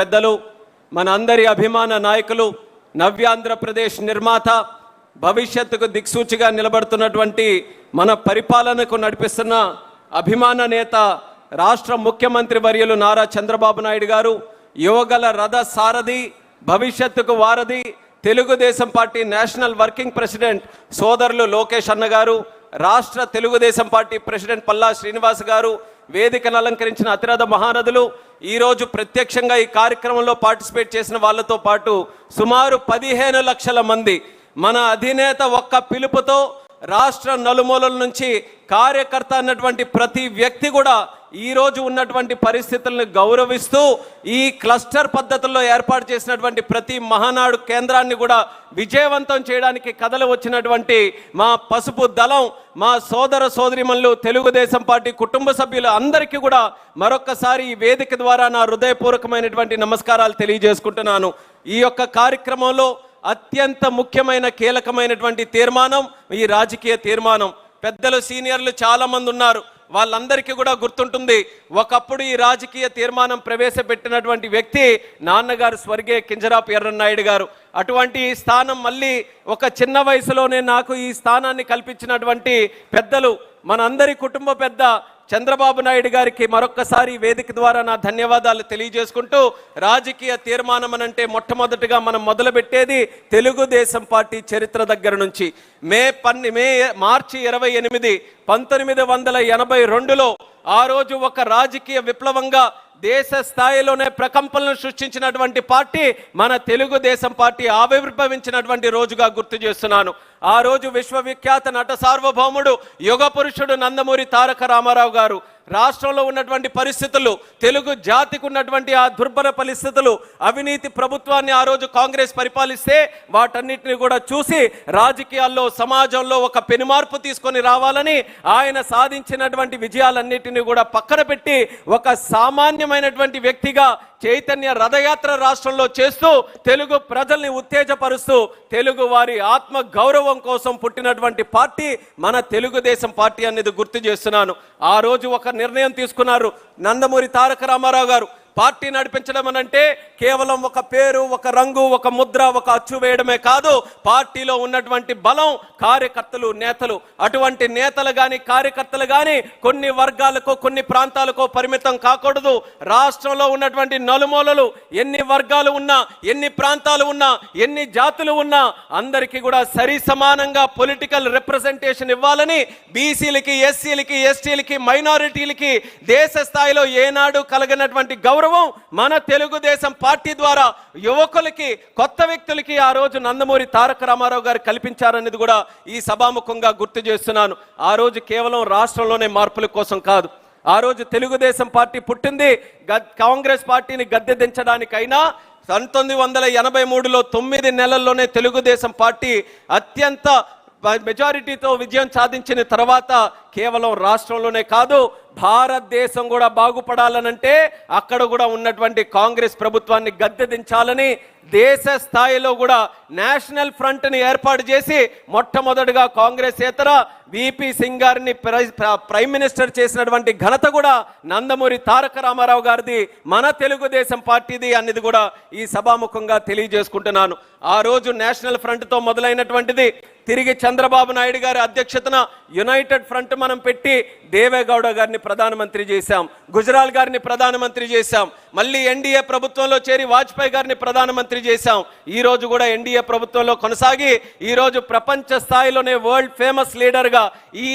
పెద్దలు, మన అందరి అభిమాన నాయకులు, నవ్యాంధ్రప్రదేశ్ నిర్మాత, భవిష్యత్తుకు దిక్సూచిగా నిలబడుతున్నటువంటి మన పరిపాలనకు నడిపిస్తున్న అభిమాన నేత రాష్ట్ర ముఖ్యమంత్రి వర్యులు నారా చంద్రబాబు నాయుడు గారు, యువగల రథ సారథి, భవిష్యత్తుకు వారధి, Telugu Desam party national working president సోదరులు లోకేష్ అన్న గారు, రాష్ట్ర తెలుగుదేశం పార్టీ ప్రెసిడెంట్ పల్లా శ్రీనివాస్ గారు, వేదికను అలంకరించిన అతిరథ మహానదులు, ఈరోజు ప్రత్యక్షంగా ఈ కార్యక్రమంలో పార్టిసిపేట్ చేసిన వాళ్ళతో పాటు సుమారు 15 లక్షల మంది మన అధినేత ఒక్క పిలుపుతో రాష్ట్ర నలుమూలల నుంచి కార్యకర్త అన్నటువంటి ప్రతి వ్యక్తి కూడా ఈరోజు ఉన్నటువంటి పరిస్థితులను గౌరవిస్తూ ఈ క్లస్టర్ పద్ధతుల్లో ఏర్పాటు చేసినటువంటి ప్రతి మహానాడు కేంద్రాన్ని కూడా విజయవంతం చేయడానికి కథలు వచ్చినటువంటి మా పసుపు దళం, మా సోదర సోదరిమణులు, తెలుగుదేశం పార్టీ కుటుంబ సభ్యులు అందరికీ కూడా మరొక్కసారి ఈ వేదిక ద్వారా నా హృదయపూర్వకమైనటువంటి నమస్కారాలు తెలియజేసుకుంటున్నాను. ఈ యొక్క కార్యక్రమంలో అత్యంత ముఖ్యమైన కీలకమైనటువంటి తీర్మానం ఈ రాజకీయ తీర్మానం. పెద్దలు, సీనియర్లు చాలామంది ఉన్నారు, వాళ్ళందరికీ కూడా గుర్తుంటుంది, ఒకప్పుడు ఈ రాజకీయ తీర్మానం ప్రవేశపెట్టినటువంటి వ్యక్తి నాన్నగారు స్వర్గీయ కింజరాపు ఎర్రన్నాయుడు గారు. అటువంటి స్థానం మళ్ళీ ఒక చిన్న వయసులోనే నాకు ఈ స్థానాన్ని కల్పించినటువంటి పెద్దలు, మనందరి కుటుంబ పెద్ద చంద్రబాబు నాయుడు గారికి మరొక్కసారి వేదిక ద్వారా నా ధన్యవాదాలు తెలియజేసుకుంటూ, రాజకీయ తీర్మానం అనంటే మొట్టమొదటిగా మనం మొదలుపెట్టేది తెలుగుదేశం పార్టీ చరిత్ర దగ్గర నుంచి. మార్చి 28, 1982లో ఆ రోజు ఒక రాజకీయ విప్లవంగా దేశ స్థాయిలోనే ప్రకంపనలు సృష్టించినటువంటి పార్టీ మన తెలుగుదేశం పార్టీ ఆవిర్భవించినటువంటి రోజుగా గుర్తు చేస్తున్నాను. ఆ రోజు విశ్వవిఖ్యాత నట సార్వభౌముడు, యుగ పురుషుడు నందమూరి తారక రామారావు గారు రాష్ట్రంలో ఉన్నటువంటి పరిస్థితులు, తెలుగు జాతికి ఉన్నటువంటి ఆ దుర్భర పరిస్థితులు, అవినీతి ప్రభుత్వాన్ని ఆ రోజు కాంగ్రెస్ పరిపాలిస్తే వాటన్నిటిని కూడా చూసి రాజకీయాల్లో, సమాజంలో ఒక పెనుమార్పు తీసుకొని రావాలని ఆయన సాధించినటువంటి విజయాలన్నిటిని కూడా పక్కన పెట్టి ఒక సామాన్యమైనటువంటి వ్యక్తిగా చైతన్య రథయాత్ర రాష్ట్రంలో చేస్తూ తెలుగు ప్రజల్ని ఉత్తేజపరుస్తూ తెలుగు వారి ఆత్మ గౌరవం కోసం పుట్టినటువంటి పార్టీ మన తెలుగుదేశం పార్టీ అనేది గుర్తు చేస్తున్నాను. ఆ రోజు ఒక నిర్ణయం తీసుకున్నారు నందమూరి తారక రామారావు గారు. పార్టీ నడిపించడం అనంటే కేవలం ఒక పేరు, ఒక రంగు, ఒక ముద్ర, ఒక అచ్చు వేయడమే కాదు, పార్టీలో ఉన్నటువంటి బలం కార్యకర్తలు, నేతలు. అటువంటి నేతలు కానీ కార్యకర్తలు కానీ కొన్ని వర్గాలకు, కొన్ని ప్రాంతాలకు పరిమితం కాకూడదు. రాష్ట్రంలో ఉన్నటువంటి నలుమూలలు ఎన్ని వర్గాలు ఉన్నా, ఎన్ని ప్రాంతాలు ఉన్నా, ఎన్ని జాతులు ఉన్నా అందరికీ కూడా సరి సమానంగా పొలిటికల్ రిప్రజెంటేషన్ ఇవ్వాలని బీసీలకి, ఎస్సీలకి, ఎస్టీలకి, మైనారిటీలకి దేశ స్థాయిలో ఏనాడు కలగనటువంటి గౌరవం మన తెలుగుదేశం పార్టీ ద్వారా యువకులకి, కొత్త వ్యక్తులకి ఆ రోజు నందమూరి తారక రామారావు గారు కల్పించారనేది కూడా ఈ సభాముఖంగా గుర్తు చేస్తున్నాను. ఆ రోజు కేవలం రాష్ట్రంలోనే మార్పుల కోసం కాదు, ఆ రోజు తెలుగుదేశం పార్టీ పుట్టింది కాంగ్రెస్ పార్టీని గద్దె దించడానికైనా 1983లో 9 నెలల్లోనే తెలుగుదేశం పార్టీ అత్యంత మెజారిటీతో విజయం సాధించిన తర్వాత కేవలం రాష్ట్రంలోనే కాదు, భారతదేశం కూడా బాగుపడాలనంటే అక్కడ కూడా ఉన్నటువంటి కాంగ్రెస్ ప్రభుత్వాన్ని గద్దె దించాలని దేశ స్థాయిలో కూడా నేషనల్ ఫ్రంట్ని ఏర్పాటు చేసి మొట్టమొదటిగా కాంగ్రెస్ ఏతర విపి సింగ్ గారిని ప్రైమ్ మినిస్టర్ చేసినటువంటి ఘనత కూడా నందమూరి తారక రామారావు గారిది, మన తెలుగుదేశం పార్టీది అనేది కూడా ఈ సభాముఖంగా తెలియజేసుకుంటున్నాను. ఆ రోజు నేషనల్ ఫ్రంట్తో మొదలైనటువంటిది తిరిగి చంద్రబాబు నాయుడు గారి అధ్యక్షతన యునైటెడ్ ఫ్రంట్ మనం పెట్టి దేవేగౌడ గారిని ప్రధానమంత్రి చేశాం, గుజరాల్ గారిని ప్రధానమంత్రి చేశాం, మళ్ళీ ఎన్డీఏ ప్రభుత్వంలో చేరి వాజ్పేయి గారిని ప్రధానమంత్రి చేశాం. ఈ రోజు కూడా ఎన్డీఏ ప్రభుత్వంలో కొనసాగి ఈరోజు ప్రపంచ స్థాయిలోనే వరల్డ్ ఫేమస్ లీడర్గా ఈ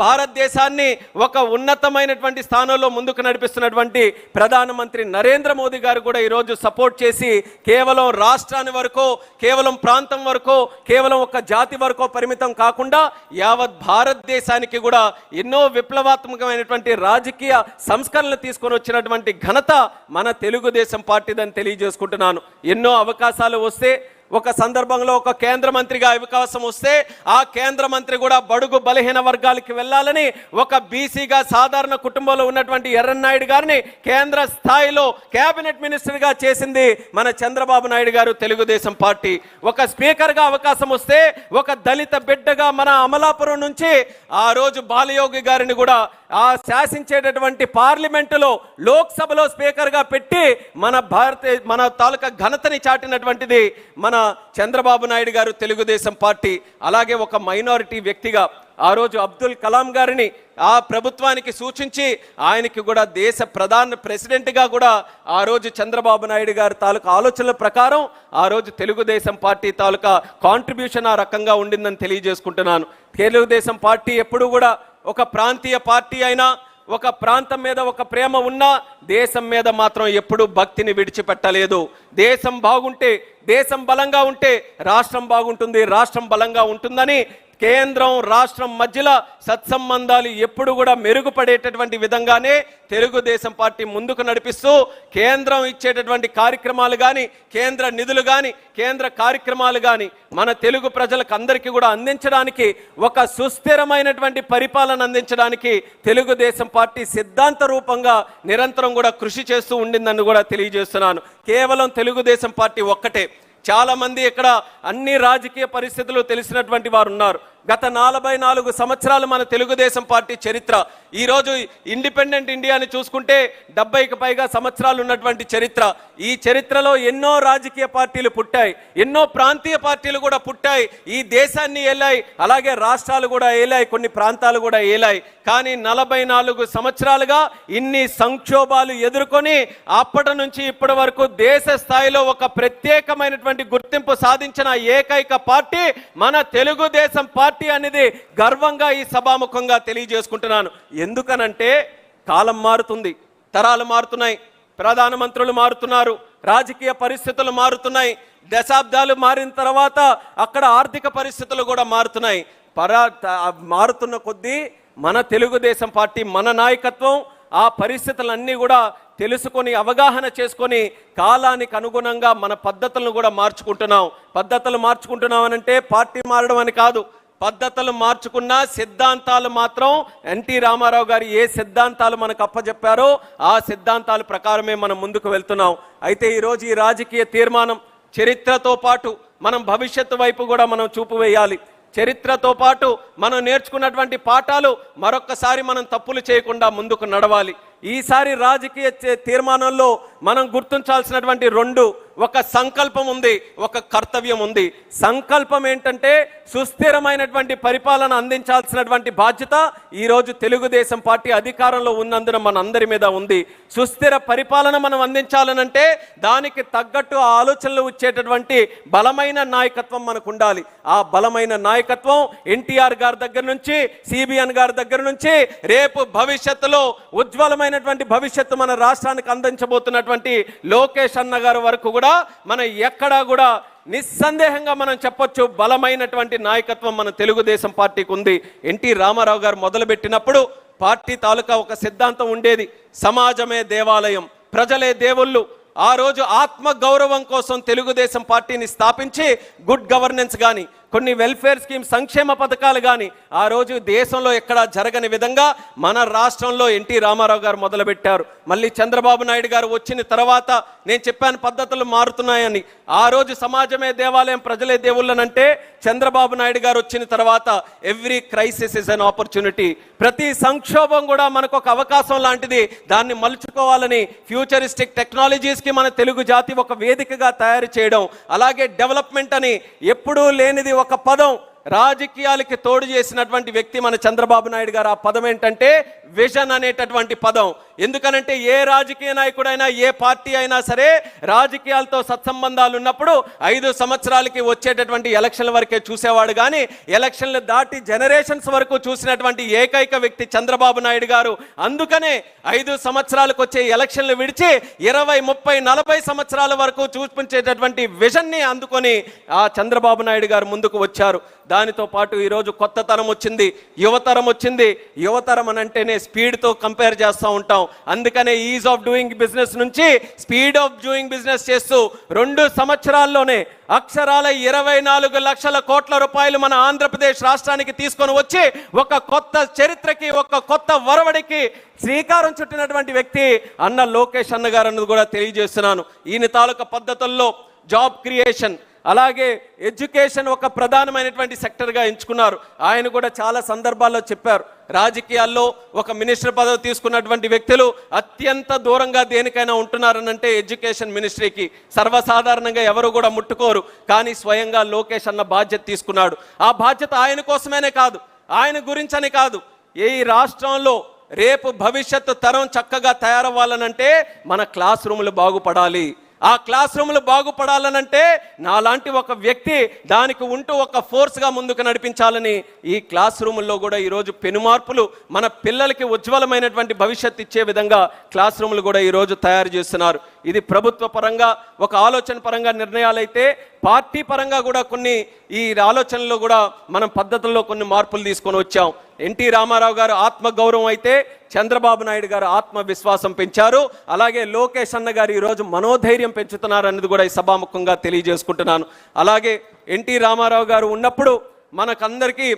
భారతదేశాన్ని ఒక ఉన్నతమైనటువంటి స్థానంలో ముందుకు నడిపిస్తున్నటువంటి ప్రధానమంత్రి నరేంద్ర మోదీ గారు కూడా ఈరోజు సపోర్ట్ చేసి కేవలం రాష్ట్రాన్ని వరకు, కేవలం ప్రాంతం వరకు, కేవలం ఒక జాతి వరకు పరిమితం కాకుండా యావత్ భారతదేశానికి కూడా ఎన్నో విప్లవాత్మకమైనటువంటి రాజకీయ సంస్కరణలు తీసుకొని వచ్చినటువంటి ఘనత మన తెలుగుదేశం పార్టీదని తెలియజేసుకుంటున్నాను. ఎన్నో అవకాశాలు వస్తే ఒక సందర్భంలో ఒక కేంద్ర మంత్రిగా అవకాశం వస్తే ఆ కేంద్ర మంత్రి కూడా బడుగు బలహీన వర్గాలకి వెళ్ళాలని ఒక బీసీగా సాధారణ కుటుంబంలో ఉన్నటువంటి ఎర్రన్నాయుడు గారిని కేంద్ర స్థాయిలో కేబినెట్ మినిస్టర్గా చేసింది మన చంద్రబాబు నాయుడు గారు, తెలుగుదేశం పార్టీ. ఒక స్పీకర్గా అవకాశం వస్తే ఒక దళిత బిడ్డగా మన అమలాపురం నుంచి ఆ రోజు బాలయోగి గారిని కూడా ఆ శాసించేటటువంటి పార్లమెంటులో లోక్సభలో స్పీకర్గా పెట్టి మన తాలూకా ఘనతని చాటినటువంటిది మన చంద్రబాబు నాయుడు గారు, తెలుగుదేశం పార్టీ. అలాగే ఒక మైనారిటీ వ్యక్తిగా ఆ రోజు అబ్దుల్ కలాం గారిని ఆ ప్రభుత్వానికి సూచించి ఆయనకి కూడా దేశ ప్రెసిడెంట్గా కూడా ఆ రోజు చంద్రబాబు నాయుడు గారి తాలూకా ఆలోచనల ప్రకారం ఆ రోజు తెలుగుదేశం పార్టీ తాలూకా కాంట్రిబ్యూషన్ ఆ రకంగా ఉండిందని తెలియజేసుకుంటున్నాను. తెలుగుదేశం పార్టీ ఎప్పుడు కూడా ఒక ప్రాంతీయ పార్టీ అయినా, ఒక ప్రాంతం మీద ఒక ప్రేమ ఉన్నా దేశం మీద మాత్రం ఎప్పుడూ భక్తిని విడిచిపెట్టలేదు. దేశం బాగుంటే, దేశం బలంగా ఉంటే రాష్ట్రం బాగుంటుంది, రాష్ట్రం బలంగా ఉంటుందని కేంద్రం రాష్ట్రం మధ్యలో సత్సంబంధాలు ఎప్పుడు కూడా మెరుగుపడేటటువంటి విధంగానే తెలుగుదేశం పార్టీ ముందుకు నడిపిస్తూ కేంద్రం ఇచ్చేటటువంటి కార్యక్రమాలు కానీ, కేంద్ర నిధులు కానీ, కేంద్ర కార్యక్రమాలు కానీ మన తెలుగు ప్రజలకు అందరికీ కూడా అందించడానికి, ఒక సుస్థిరమైనటువంటి పరిపాలన అందించడానికి తెలుగుదేశం పార్టీ సిద్ధాంత రూపంగా నిరంతరం కూడా కృషి చేస్తూ ఉండిందని కూడా తెలియజేస్తున్నాను. కేవలం తెలుగుదేశం పార్టీ ఒక్కటే. చాలామంది ఇక్కడ అన్ని రాజకీయ పరిస్థితులు తెలిసినటువంటి వారు ఉన్నారు. గత 44 సంవత్సరాలు మన తెలుగుదేశం పార్టీ చరిత్ర. ఈరోజు ఇండిపెండెంట్ ఇండియాని చూసుకుంటే 70కి పైగా సంవత్సరాలు ఉన్నటువంటి చరిత్ర. ఈ చరిత్రలో ఎన్నో రాజకీయ పార్టీలు పుట్టాయి, ఎన్నో ప్రాంతీయ పార్టీలు కూడా పుట్టాయి. ఈ దేశాన్ని ఏలాయి, అలాగే రాష్ట్రాలు కూడా ఏలాయి, కొన్ని ప్రాంతాలు కూడా ఏలాయి. కానీ 44 సంవత్సరాలుగా ఇన్ని సంక్షోభాలు ఎదుర్కొని అప్పటి నుంచి ఇప్పటి వరకు దేశ స్థాయిలో ఒక ప్రత్యేకమైనటువంటి గుర్తింపు సాధించిన ఏకైక పార్టీ మన తెలుగుదేశం పార్టీ అనేది గర్వంగా ఈ సభాముఖంగా తెలియజేసుకుంటున్నాను. ఎందుకనంటే కాలం మారుతుంది, తరాలు మారుతున్నాయి, ప్రధానమంత్రులు మారుతున్నారు, రాజకీయ పరిస్థితులు మారుతున్నాయి, దశాబ్దాలు మారిన తర్వాత అక్కడ ఆర్థిక పరిస్థితులు కూడా మారుతున్నాయి. మారుతున్న కొద్దీ మన తెలుగుదేశం పార్టీ, మన నాయకత్వం ఆ పరిస్థితులన్నీ కూడా తెలుసుకొని, అవగాహన చేసుకొని కాలానికి అనుగుణంగా మన పద్ధతులను కూడా మార్చుకుంటున్నాం. పద్ధతులు మార్చుకుంటున్నాం అనంటే పార్టీ మారడం అని కాదు. పద్ధతులు మార్చుకున్న సిద్ధాంతాలు మాత్రం ఎన్టీ రామారావు గారు ఏ సిద్ధాంతాలు మనకు అప్పచెప్పారో ఆ సిద్ధాంతాల ప్రకారమే మనం ముందుకు వెళ్తున్నాం. అయితే ఈరోజు ఈ రాజకీయ తీర్మానం చరిత్రతో పాటు మనం భవిష్యత్తు వైపు కూడా మనం చూపు వేయాలి. చరిత్రతో పాటు మనం నేర్చుకున్నటువంటి పాఠాలు మరొక్కసారి మనం తప్పులు చేయకుండా ముందుకు నడవాలి. ఈసారి రాజకీయ తీర్మానంలో మనం గుర్తించాల్సినటువంటి ఒక సంకల్పం ఉంది, ఒక కర్తవ్యం ఉంది. సంకల్పం ఏంటంటే సుస్థిరమైనటువంటి పరిపాలన అందించాల్సినటువంటి బాధ్యత ఈరోజు తెలుగుదేశం పార్టీ అధికారంలో ఉన్నందున మనందరి మీద ఉంది. సుస్థిర పరిపాలన మనం అందించాలనంటే దానికి తగ్గట్టు ఆలోచనలు వచ్చేటటువంటి బలమైన నాయకత్వం మనకు ఉండాలి. ఆ బలమైన నాయకత్వం ఎన్టీఆర్ గారి దగ్గర నుంచి, సిబిఎన్ గారి దగ్గర నుంచి రేపు భవిష్యత్తులో ఉజ్వలమైనటువంటి భవిష్యత్తు మన రాష్ట్రానికి అందించబోతున్నటువంటి లోకేష్ అన్న గారి వరకు కూడా మనం ఎక్కడా కూడా నిస్సందేహంగా మనం చెప్పొచ్చు, బలమైనటువంటి నాయకత్వం మన తెలుగుదేశం పార్టీకి ఉంది. ఎన్టీ రామారావు గారు మొదలుపెట్టినప్పుడు పార్టీ తాలూకా ఒక సిద్ధాంతం ఉండేది, సమాజమే దేవాలయం, ప్రజలే దేవుళ్ళు. ఆ రోజు ఆత్మ గౌరవం కోసం తెలుగుదేశం పార్టీని స్థాపించి గుడ్ గవర్నెన్స్ కానీ, కొన్ని వెల్ఫేర్ స్కీమ్ సంక్షేమ పథకాలు కానీ ఆ రోజు దేశంలో ఎక్కడా జరగని విధంగా మన రాష్ట్రంలో ఎన్టీ రామారావు గారు మొదలుపెట్టారు. మళ్ళీ చంద్రబాబు నాయుడు గారు వచ్చిన తర్వాత నేను చెప్పాను పద్ధతులు మారుతున్నాయని. ఆ రోజు సమాజమే దేవాలయం, ప్రజలే దేవుళ్ళనంటే చంద్రబాబు నాయుడు గారు వచ్చిన తర్వాత every crisis is an opportunity, ప్రతి సంక్షోభం కూడా మనకు ఒక అవకాశం లాంటిది. దాన్ని మలుచుకోవాలని ఫ్యూచరిస్టిక్ టెక్నాలజీస్కి మన తెలుగు జాతి ఒక వేదికగా తయారు చేయడం, అలాగే డెవలప్మెంట్ అని ఎప్పుడూ లేనిది ఒక పదం రాజకీయాలకి తోడు చేసినటువంటి వ్యక్తి మన చంద్రబాబు నాయుడు గారు. ఆ పదం ఏంటంటే విజన్ అనేటటువంటి పదం. ఎందుకనంటే ఏ రాజకీయ నాయకుడైనా, ఏ పార్టీ అయినా సరే రాజకీయాలతో సత్సంబంధాలు ఉన్నప్పుడు 5 సంవత్సరాలకి వచ్చేటటువంటి ఎలక్షన్ల వరకే చూసేవాడు, కానీ ఎలక్షన్లు దాటి జనరేషన్స్ వరకు చూసినటువంటి ఏకైక వ్యక్తి చంద్రబాబు నాయుడు గారు. అందుకనే 5 సంవత్సరాలకు వచ్చే ఎలక్షన్లు విడిచి 20, 30, 40 సంవత్సరాల వరకు చూపించేటటువంటి విజన్ని అందుకొని ఆ చంద్రబాబు నాయుడు గారు ముందుకు వచ్చారు. దానితో పాటు ఈరోజు కొత్త తరం వచ్చింది, యువతరం వచ్చింది. యువతరం అని అంటేనే స్పీడ్తో కంపేర్ చేస్తూ ఉంటాం. అందుకనే ఈజ్ ఆఫ్ డూయింగ్ బిజినెస్ నుంచి స్పీడ్ ఆఫ్ డూయింగ్ బిజినెస్ చేస్తూ 2 సంవత్సరాల్లోనే అక్షరాల 24 లక్షల కోట్ల రూపాయలు మన ఆంధ్రప్రదేశ్ రాష్ట్రానికి తీసుకొని వచ్చి ఒక కొత్త చరిత్రకి, ఒక కొత్త వరవడికి శ్రీకారం చుట్టినటువంటి వ్యక్తి అన్న లోకేష్ అన్న గారు అన్నది కూడా తెలియజేస్తున్నాను. ఈయన తాలూకా పద్ధతుల్లో జాబ్ క్రియేషన్, అలాగే ఎడ్యుకేషన్ ఒక ప్రధానమైనటువంటి సెక్టర్గా ఎంచుకున్నారు. ఆయన కూడా చాలా సందర్భాల్లో చెప్పారు, రాజకీయాల్లో ఒక మినిస్టర్ పదవి తీసుకున్నటువంటి వ్యక్తులు అత్యంత దూరంగా దేనికైనా ఉంటున్నారనంటే ఎడ్యుకేషన్ మినిస్ట్రీకి. సర్వసాధారణంగా ఎవరు కూడా ముట్టుకోరు, కానీ స్వయంగా లోకేష్ అన్న బాధ్యత తీసుకున్నాడు. ఆ బాధ్యత ఆయన కోసమేనే కాదు, ఆయన గురించని కాదు, ఈ రాష్ట్రంలో రేపు భవిష్యత్తు తరం చక్కగా తయారవ్వాలనంటే మన క్లాస్ రూములు బాగుపడాలి. ఆ క్లాస్ రూములు బాగుపడాలనంటే నాలాంటి ఒక వ్యక్తి దానికి ఉంటూ ఒక ఫోర్స్గా ముందుకు నడిపించాలని ఈ క్లాస్ రూముల్లో కూడా ఈరోజు పెనుమార్పులు, మన పిల్లలకి ఉజ్వలమైనటువంటి భవిష్యత్తు ఇచ్చే విధంగా క్లాస్ రూములు కూడా ఈరోజు తయారు చేస్తున్నారు. ఇది ప్రభుత్వ పరంగా ఒక ఆలోచన పరంగా నిర్ణయాలైతే, పార్టీ పరంగా కూడా కొన్ని ఈ ఆలోచనలో కూడా మనం పద్ధతుల్లో కొన్ని మార్పులు తీసుకొని వచ్చాం. ఎన్టీ రామారావు గారు ఆత్మగౌరవం అయితే చంద్రబాబు నాయుడు గారు ఆత్మవిశ్వాసం పెంచారు. అలాగే లోకేష్ అన్న గారు ఈరోజు మనోధైర్యం పెంచుతున్నారు అన్నది కూడా ఈ సభాముఖంగా తెలియజేసుకుంటున్నాను. అలాగే ఎన్టీ రామారావు గారు ఉన్నప్పుడు మనకందరికీ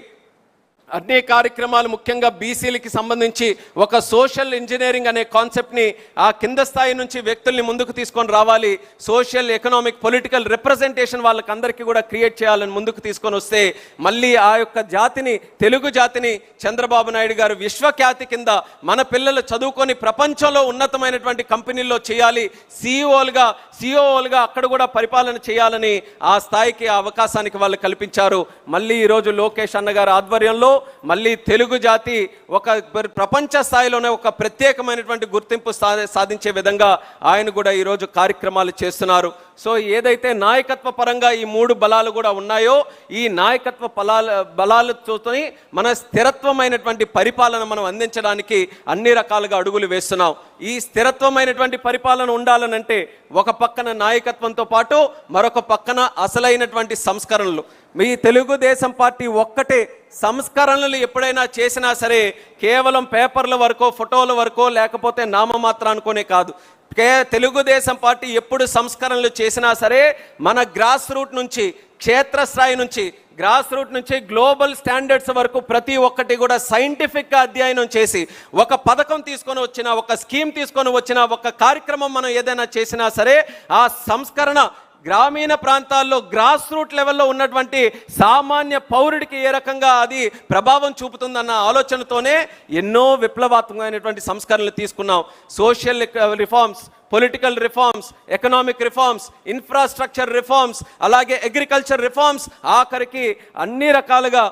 అన్ని కార్యక్రమాలు, ముఖ్యంగా బీసీలకి సంబంధించి ఒక సోషల్ ఇంజనీరింగ్ అనే కాన్సెప్ట్ని ఆ కింద స్థాయి నుంచి వ్యక్తుల్ని ముందుకు తీసుకొని రావాలి, సోషల్ ఎకనామిక్ పొలిటికల్ రిప్రజెంటేషన్ వాళ్ళకందరికీ కూడా క్రియేట్ చేయాలని ముందుకు తీసుకొని వస్తే మళ్ళీ ఆ యొక్క జాతిని, తెలుగు జాతిని చంద్రబాబు నాయుడు గారు విశ్వఖ్యాతి కింద మన పిల్లలు చదువుకొని ప్రపంచంలో ఉన్నతమైనటువంటి కంపెనీల్లో చేయాలి, సిఇఓలుగా అక్కడ కూడా పరిపాలన చేయాలని ఆ స్థాయికి, ఆ అవకాశానికి వాళ్ళు కల్పించారు. మళ్ళీ ఈరోజు లోకేష్ అన్నగారి ఆధ్వర్యంలో మళ్ళీ తెలుగు జాతి ఒక ప్రపంచ స్థాయిలోనే ఒక ప్రత్యేకమైనటువంటి గుర్తింపు సాధించే విధంగా ఆయన కూడా ఈరోజు కార్యక్రమాలు చేస్తున్నారు. సో ఏదైతే నాయకత్వ పరంగా ఈ 3 బలాలు కూడా ఉన్నాయో, ఈ నాయకత్వ బలాలు చూసుకొని మన స్థిరత్వమైనటువంటి పరిపాలన మనం అందించడానికి అన్ని రకాలుగా అడుగులు వేస్తున్నాం. ఈ స్థిరత్వమైనటువంటి పరిపాలన ఉండాలనంటే ఒక పక్కన నాయకత్వంతో పాటు మరొక పక్కన అసలైనటువంటి సంస్కరణలు. మీ తెలుగుదేశం పార్టీ ఒక్కటే సంస్కరణలు ఎప్పుడైనా చేసినా సరే కేవలం పేపర్ల వరకో, ఫోటోల వరకో, లేకపోతే నామమాత్రానికోనే కాదు. తెలుగుదేశం పార్టీ ఎప్పుడు సంస్కరణలు చేసినా సరే మన గ్రాస్ రూట్ నుంచి, క్షేత్రస్థాయి నుంచి, గ్రాస్ రూట్ నుంచి గ్లోబల్ స్టాండర్డ్స్ వరకు ప్రతి ఒక్కటి కూడా సైంటిఫిక్గా అధ్యయనం చేసి ఒక పథకం తీసుకొని వచ్చిన, ఒక స్కీమ్ తీసుకొని వచ్చిన, ఒక కార్యక్రమం మనం ఏదైనా చేసినా సరే ఆ సంస్కరణ గ్రామీణ ప్రాంతాల్లో గ్రాస్ రూట్ లెవెల్లో ఉన్నటువంటి సామాన్య పౌరుడికి ఏ రకంగా అది ప్రభావం చూపుతుందన్న ఆలోచనతోనే ఎన్నో విప్లవాత్మకమైనటువంటి సంస్కరణలు తీసుకున్నాం. Social reforms, political reforms, economic reforms, infrastructure reforms, అలాగే అగ్రికల్చర్ రిఫార్మ్స్, ఆఖరికి అన్ని రకాలుగా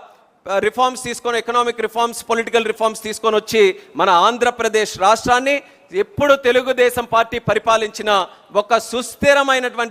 రిఫార్మ్స్ తీసుకొని, ఎకనామిక్ రిఫార్మ్స్, పొలిటికల్ రిఫార్మ్స్ తీసుకొని వచ్చి మన ఆంధ్రప్రదేశ్ రాష్ట్రాన్ని ఎప్పుడు తెలుగుదేశం పార్టీ పరిపాలించిన ఒక సుస్థిరమైనటువంటి